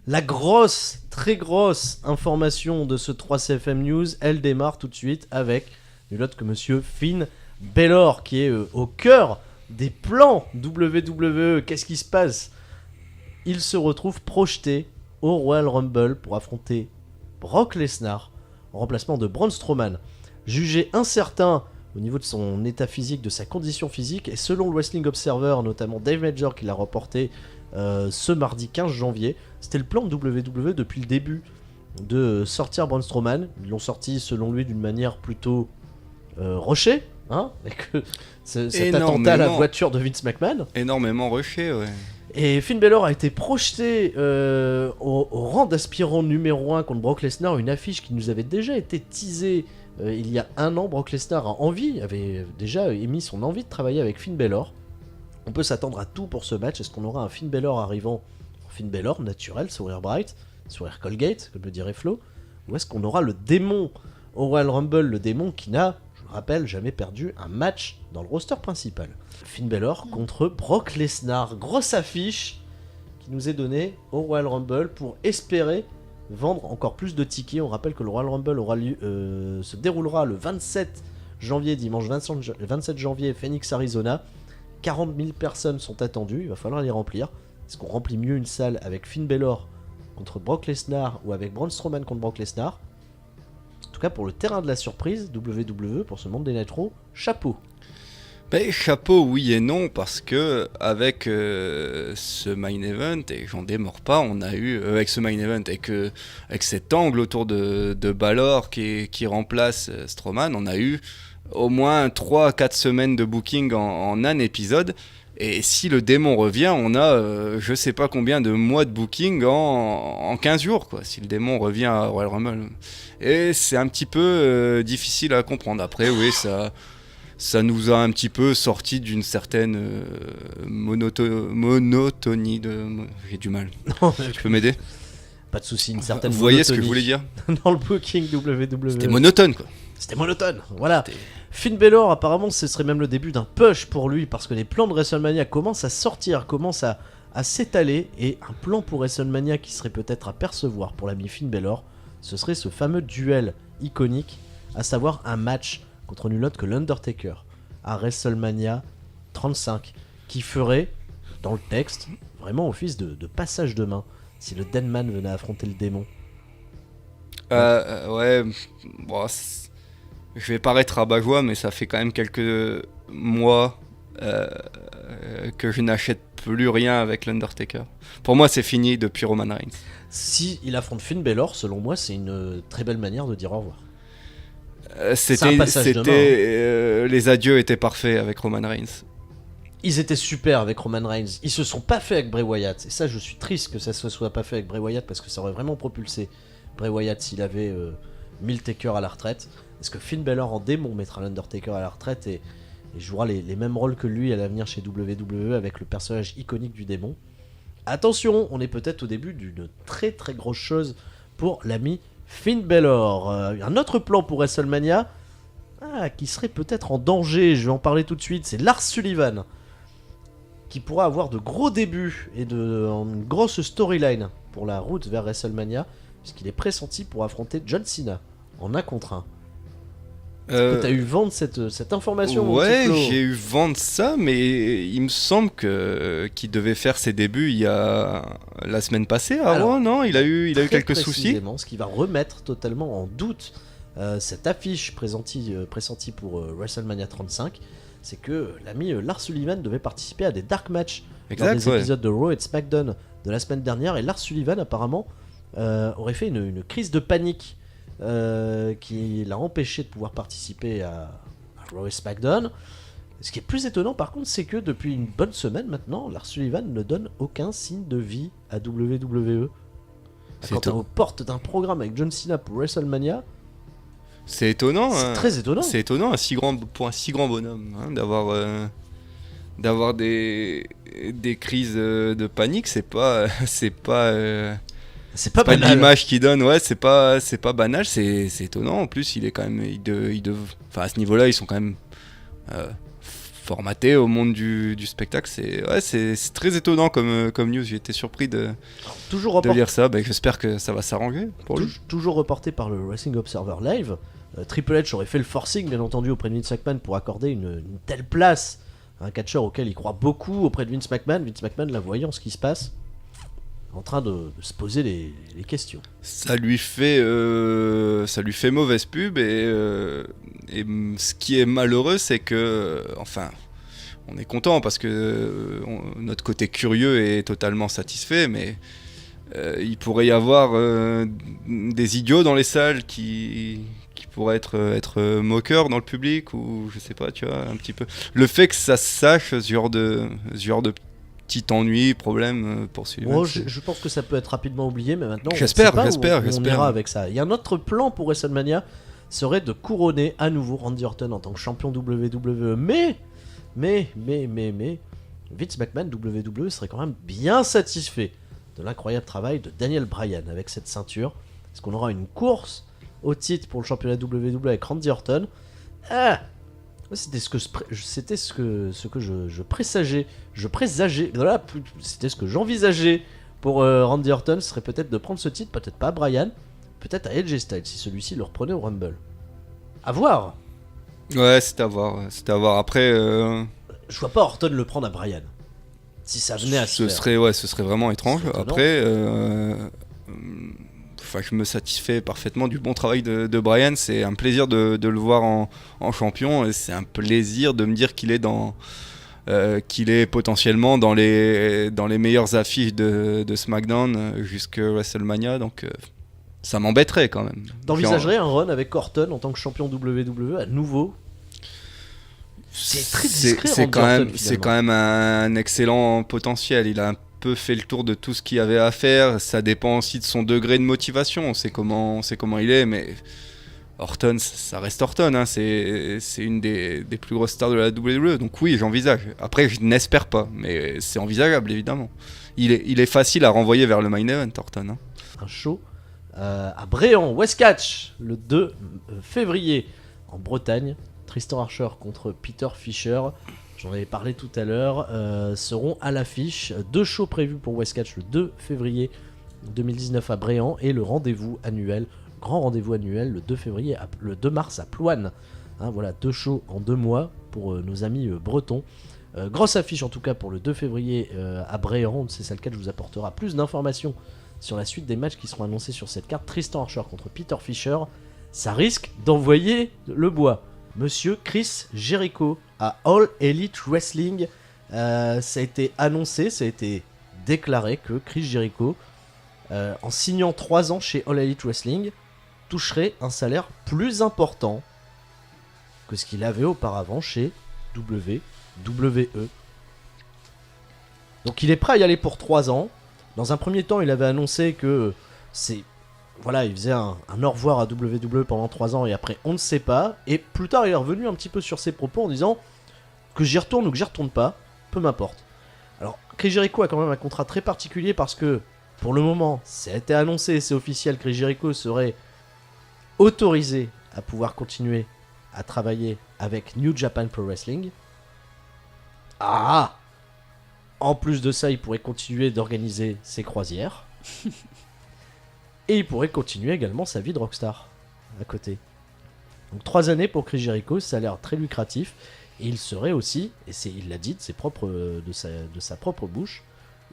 La très grosse information de ce 3CFM News, elle démarre tout de suite avec nul autre que monsieur Finn Balor qui est au cœur des plans WWE. Qu'est-ce qui se passe ? Il se retrouve projeté au Royal Rumble pour affronter Brock Lesnar en remplacement de Braun Strowman. Jugé incertain au niveau de son état physique, de sa condition physique, et selon le Wrestling Observer, notamment Dave Major qui l'a reporté ce mardi 15 janvier, c'était le plan de WWE depuis le début de sortir Braun Strowman. Ils l'ont sorti selon lui d'une manière plutôt rushée, hein, avec cet attentat à la voiture de Vince McMahon. Énormément rushé, ouais. Et Finn Balor a été projeté au rang d'aspirant numéro 1 contre Brock Lesnar, une affiche qui nous avait déjà été teasée il y a un an. Brock Lesnar avait déjà émis son envie de travailler avec Finn Balor. On peut s'attendre à tout pour ce match. Est-ce qu'on aura un Finn Balor arrivant, Finn Balor naturel, sourire bright, sourire Colgate, comme le dirait Flo, ou est-ce qu'on aura le démon au Royal Rumble, le démon qui n'a, je le rappelle, jamais perdu un match dans le roster principal. Finn Balor contre Brock Lesnar, grosse affiche qui nous est donnée au Royal Rumble pour espérer vendre encore plus de tickets. On rappelle que le Royal Rumble se déroulera le 27 janvier, dimanche 27 janvier, Phoenix, Arizona. 40 000 personnes sont attendues, il va falloir les remplir. Est-ce qu'on remplit mieux une salle avec Finn Balor contre Brock Lesnar ou avec Braun Strowman contre Brock Lesnar ? En tout cas, pour le terrain de la surprise, WWE, pour ce Monday Night Raw, chapeau. Ben, chapeau, oui et non, parce que avec ce main event, et j'en démords pas, on a eu, avec ce main event, avec cet angle autour de Balor qui remplace Strowman, on a eu au moins 3-4 semaines de booking en un épisode. Et si le démon revient, on a je sais pas combien de mois de booking en 15 jours, quoi, si le démon revient à Royal Rumble. Et c'est un petit peu difficile à comprendre. Après, oui, ça nous a un petit peu sorti d'une certaine monotonie de... J'ai du mal. Tu peux m'aider ? Pas de soucis, une certaine Vous voyez ce que je voulais dire ? Dans le booking WWE. C'était monotone, quoi. C'était monotone, voilà. Finn Balor, apparemment, ce serait même le début d'un push pour lui, parce que les plans de WrestleMania commencent à sortir, commencent à s'étaler, et un plan pour WrestleMania qui serait peut-être à percevoir pour l'ami Finn Balor, ce serait ce fameux duel iconique, à savoir un match contre nul autre que l'Undertaker à WrestleMania 35, qui ferait, dans le texte, vraiment office de passage de main, si le Deadman venait affronter le démon. Ouais, bon, je vais paraître rabat-joie, mais ça fait quand même quelques mois que je n'achète plus rien avec l'Undertaker. Pour moi, c'est fini depuis Roman Reigns. Si il affronte Finn Balor, selon moi, c'est une très belle manière de dire au revoir. Les adieux étaient parfaits avec Roman Reigns. Ils étaient super avec Roman Reigns. Ils se sont pas fait avec Bray Wyatt. Et ça, je suis triste que ça se soit pas fait avec Bray Wyatt, parce que ça aurait vraiment propulsé Bray Wyatt s'il avait mis le Taker à la retraite. Est-ce que Finn Balor en démon mettra l'Undertaker à la retraite et jouera les mêmes rôles que lui à l'avenir chez WWE avec le personnage iconique du démon ? Attention, on est peut-être au début d'une très très grosse chose pour l'ami Finn Balor. Un autre plan pour WrestleMania qui serait peut-être en danger, je vais en parler tout de suite, c'est Lars Sullivan qui pourra avoir de gros débuts et une grosse storyline pour la route vers WrestleMania, puisqu'il est pressenti pour affronter John Cena en 1 contre 1. T'as eu vent de cette information? Ouais, j'ai eu vent de ça, mais il me semble qu'il devait faire ses débuts il y a la semaine passée. Alors, non, il a eu quelques soucis. Ce qui va remettre totalement en doute cette affiche pressentie pour WrestleMania 35, c'est que l'ami Lars Sullivan devait participer à des dark matchs dans des épisodes de Raw et de SmackDown de la semaine dernière, et Lars Sullivan apparemment aurait fait une crise de panique qui l'a empêché de pouvoir participer à Raw et SmackDown. Ce qui est plus étonnant par contre, c'est que depuis une bonne semaine maintenant, Lars Sullivan ne donne aucun signe de vie à WWE. Quand on est aux portes d'un programme avec John Cena pour WrestleMania, c'est étonnant. C'est très étonnant. C'est étonnant pour un si grand bonhomme d'avoir des crises de panique. C'est pas banal. L'image qu'il donne, ouais, c'est pas banal, c'est étonnant. En plus, il est quand même, enfin, à ce niveau-là, ils sont quand même formaté au monde du spectacle. C'est très étonnant comme news. J'ai été surpris de lire ça. J'espère que ça va s'arranger pour lui. Toujours reporté par le Wrestling Observer Live. Triple H aurait fait le forcing, bien entendu, auprès de Vince McMahon pour accorder une telle place à un catcheur auquel il croit beaucoup auprès de Vince McMahon. Vince McMahon, la voyant ce qui se passe, en train de se poser les questions. Ça lui fait mauvaise pub et ce qui est malheureux, c'est que, enfin, on est content parce que notre côté curieux est totalement satisfait, mais il pourrait y avoir des idiots dans les salles qui pourraient être moqueurs dans le public, ou je sais pas, tu vois, un petit peu. Le fait que ça se sache, ce genre de petit ennui, problème poursuivant. Je pense que ça peut être rapidement oublié, mais maintenant j'espère. On ira avec ça. Il y a un autre plan pour WrestleMania, serait de couronner à nouveau Randy Orton en tant que champion WWE. Mais Vince McMahon, WWE serait quand même bien satisfait de l'incroyable travail de Daniel Bryan avec cette ceinture. Est-ce qu'on aura une course au titre pour le championnat WWE avec Randy Orton? C'était ce que je présageais. Voilà, c'était ce que j'envisageais pour Randy Orton. Ce serait peut-être de prendre ce titre, peut-être pas à Bryan, peut-être à AJ Styles si celui-ci le reprenait au Rumble. À voir. Ouais, c'est à voir. Après, je vois pas Orton le prendre à Bryan. Si ça venait à se faire. Ce serait vraiment étrange. Après, je me satisfais parfaitement du bon travail de Bryan. C'est un plaisir de le voir en champion, et c'est un plaisir de me dire qu'il est potentiellement dans les meilleures affiches de SmackDown jusqu'à WrestleMania. Donc ça m'embêterait quand même. T'envisagerais un run avec Orton en tant que champion WWE à nouveau? C'est très discret. C'est quand même un excellent potentiel. Il a un peu fait le tour de tout ce qu'il y avait à faire. Ça dépend aussi de son degré de motivation. On sait comment il est, mais Orton, ça reste Orton, hein. C'est une des plus grosses stars de la WWE. Donc oui, j'envisage. Après, je n'espère pas, mais c'est envisageable, évidemment. Il est facile à renvoyer vers le main event, Orton, hein. Un show à Bréant, Westcatch, le 2 février en Bretagne. Tristan Archer contre Peter Fischer, j'en avais parlé tout à l'heure, seront à l'affiche. 2 shows prévus pour Westcatch le 2 février 2019 à Bréant, et le grand rendez-vous annuel le 2 mars à Plouane. Hein, voilà, 2 shows en 2 mois pour nos amis bretons. Grosse affiche en tout cas pour le 2 février à Bréant. C'est celle laquelle je vous apportera plus d'informations sur la suite des matchs qui seront annoncés sur cette carte. Tristan Archer contre Peter Fischer, ça risque d'envoyer le bois. Monsieur Chris Jericho à All Elite Wrestling. Ça a été annoncé, ça a été déclaré que Chris Jericho, en signant 3 ans chez All Elite Wrestling, toucherait un salaire plus important que ce qu'il avait auparavant chez WWE. Donc il est prêt à y aller pour 3 ans. Dans un premier temps, il avait annoncé que il faisait un au revoir à WWE pendant 3 ans et après on ne sait pas. Et plus tard il est revenu un petit peu sur ses propos en disant que j'y retourne ou que j'y retourne pas, peu m'importe. Alors Chris Jericho a quand même un contrat très particulier parce que pour le moment, ça a été annoncé, c'est officiel, Chris Jericho serait autorisé à pouvoir continuer à travailler avec New Japan Pro Wrestling. En plus de ça, il pourrait continuer d'organiser ses croisières. Et il pourrait continuer également sa vie de rockstar à côté. Donc 3 années pour Chris Jericho, ça a l'air très lucratif. Et il serait aussi, et il l'a dit de sa propre bouche,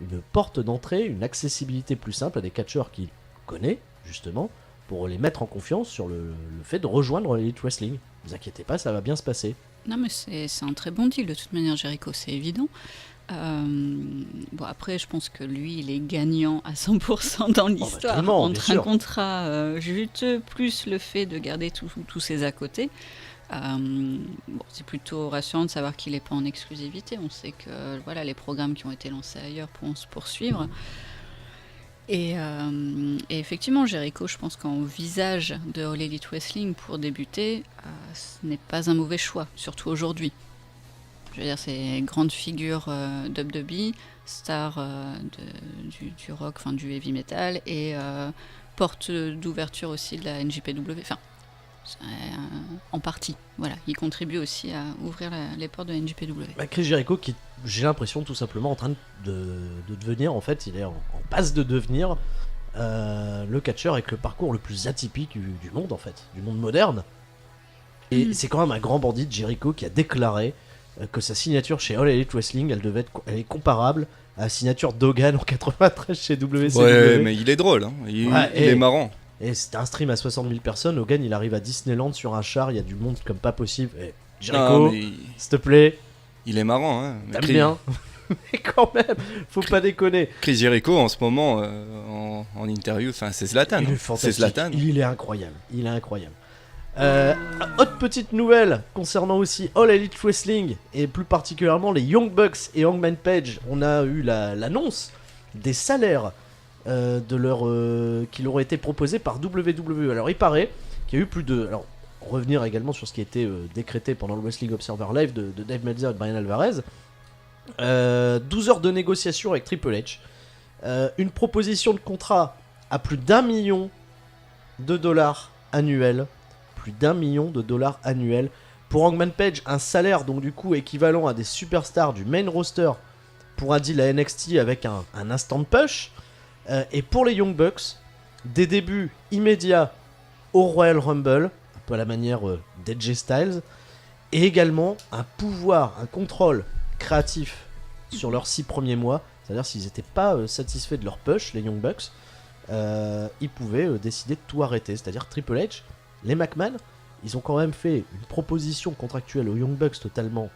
une porte d'entrée, une accessibilité plus simple à des catcheurs qu'il connaît, justement, pour les mettre en confiance sur le fait de rejoindre l'Elite Wrestling. Ne vous inquiétez pas, ça va bien se passer. Non mais c'est un très bon deal de toute manière, Jericho, c'est évident. Après je pense que lui il est gagnant à 100% dans l'histoire, entre un contrat juteux plus le fait de garder tous ses à côté. C'est plutôt rassurant de savoir qu'il n'est pas en exclusivité. On sait que les programmes qui ont été lancés ailleurs pourront se poursuivre. Et effectivement, Jericho, je pense qu'en visage de All Elite Wrestling pour débuter, ce n'est pas un mauvais choix, surtout aujourd'hui. Je veux dire, c'est grande figure WWE, star du rock, du heavy metal, et porte d'ouverture aussi de la NJPW. Enfin, en partie. Voilà, il contribue aussi à ouvrir les portes de la NJPW. Chris Jericho, qui j'ai l'impression tout simplement en train de devenir, en fait, il est en passe de devenir le catcheur avec le parcours le plus atypique du monde, en fait, du monde moderne. Et c'est quand même un grand bandit, Jericho, qui a déclaré que sa signature chez All Elite Wrestling, elle est comparable à la signature d'Hogan en 93 chez WCW. Ouais, mais il est drôle, hein. Il est marrant. Et c'était un stream à 60 000 personnes. Hogan, il arrive à Disneyland sur un char, il y a du monde comme pas possible. Et Jericho, s'il te plaît. Il est marrant, hein. T'aimes bien. Mais quand même, faut pas déconner. Chris Jericho, en ce moment, en interview, c'est Zlatan. Il est fantastique. Il est incroyable. Autre petite nouvelle concernant aussi All Elite Wrestling et plus particulièrement les Young Bucks et Hangman Page. On a eu l'annonce des salaires qui leur ont été proposés par WWE. Alors il paraît qu'il y a eu plus de... Alors revenir également sur ce qui a été décrété pendant le Wrestling Observer Live de Dave Meltzer et de Brian Alvarez. 12 heures de négociation avec Triple H. Une proposition de contrat à plus d'$1 million annuels. Plus d'$1 million annuels. Pour Hangman Page, un salaire donc du coup équivalent à des superstars du main roster pour un deal à NXT avec un instant push. Et pour les Young Bucks, des débuts immédiats au Royal Rumble, un peu à la manière d'AJ Styles, et également un pouvoir, un contrôle créatif sur leurs 6 premiers mois. C'est-à-dire s'ils n'étaient pas satisfaits de leur push, les Young Bucks, ils pouvaient décider de tout arrêter. C'est-à-dire Triple H, les McMahon, ils ont quand même fait une proposition contractuelle aux Young Bucks totalement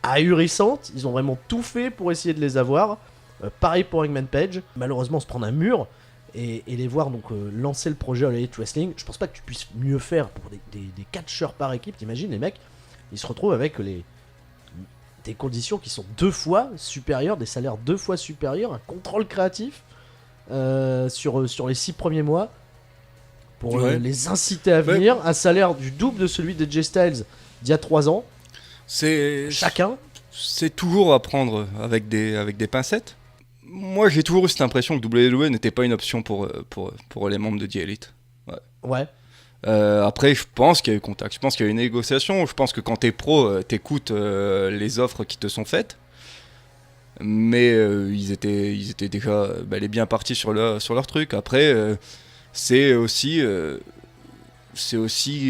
ahurissante. Ils ont vraiment tout fait pour essayer de les avoir. Pareil pour Hangman Page. Malheureusement, se prendre un mur et les voir donc lancer le projet All Elite Wrestling. Je pense pas que tu puisses mieux faire pour des catcheurs par équipe. T'imagines, les mecs, ils se retrouvent avec des conditions qui sont 2 fois supérieures, des salaires 2 fois supérieurs, un contrôle créatif sur les 6 premiers mois. Pour les inciter à venir, un salaire du double de celui d'AJ Styles d'il y a 3 ans. Chacun. C'est toujours à prendre avec des pincettes. Moi, j'ai toujours eu cette impression que WWE n'était pas une option pour les membres de The Elite. Ouais. Après, je pense qu'il y a eu contact. Je pense qu'il y a eu une négociation. Je pense que quand t'es pro, t'écoutes les offres qui te sont faites. Mais ils étaient déjà bien partis sur leur truc. Après... c'est aussi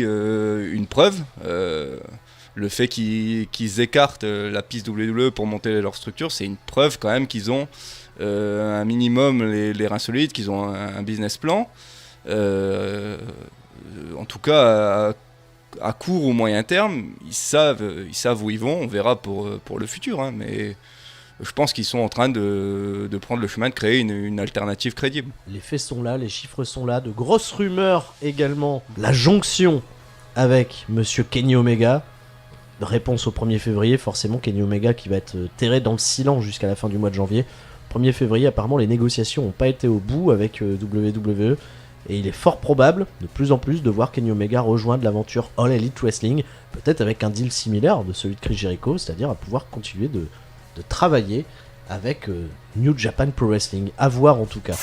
une preuve, le fait qu'ils écartent la piste WWE pour monter leur structure, c'est une preuve quand même qu'ils ont un minimum les reins solides, qu'ils ont un business plan. En tout cas, à court ou moyen terme, ils savent où ils vont, on verra pour le futur, hein, mais... Je pense qu'ils sont en train de prendre le chemin de créer une alternative crédible. Les faits sont là, les chiffres sont là, de grosses rumeurs également. La jonction avec Monsieur Kenny Omega. Réponse au 1er février, forcément Kenny Omega qui va être terré dans le silence jusqu'à la fin du mois de janvier. 1er février, apparemment les négociations n'ont pas été au bout avec WWE. Et il est fort probable, de plus en plus, de voir Kenny Omega rejoindre l'aventure All Elite Wrestling. Peut-être avec un deal similaire de celui de Chris Jericho, c'est-à-dire à pouvoir continuer de travailler avec New Japan Pro Wrestling. À voir en tout cas.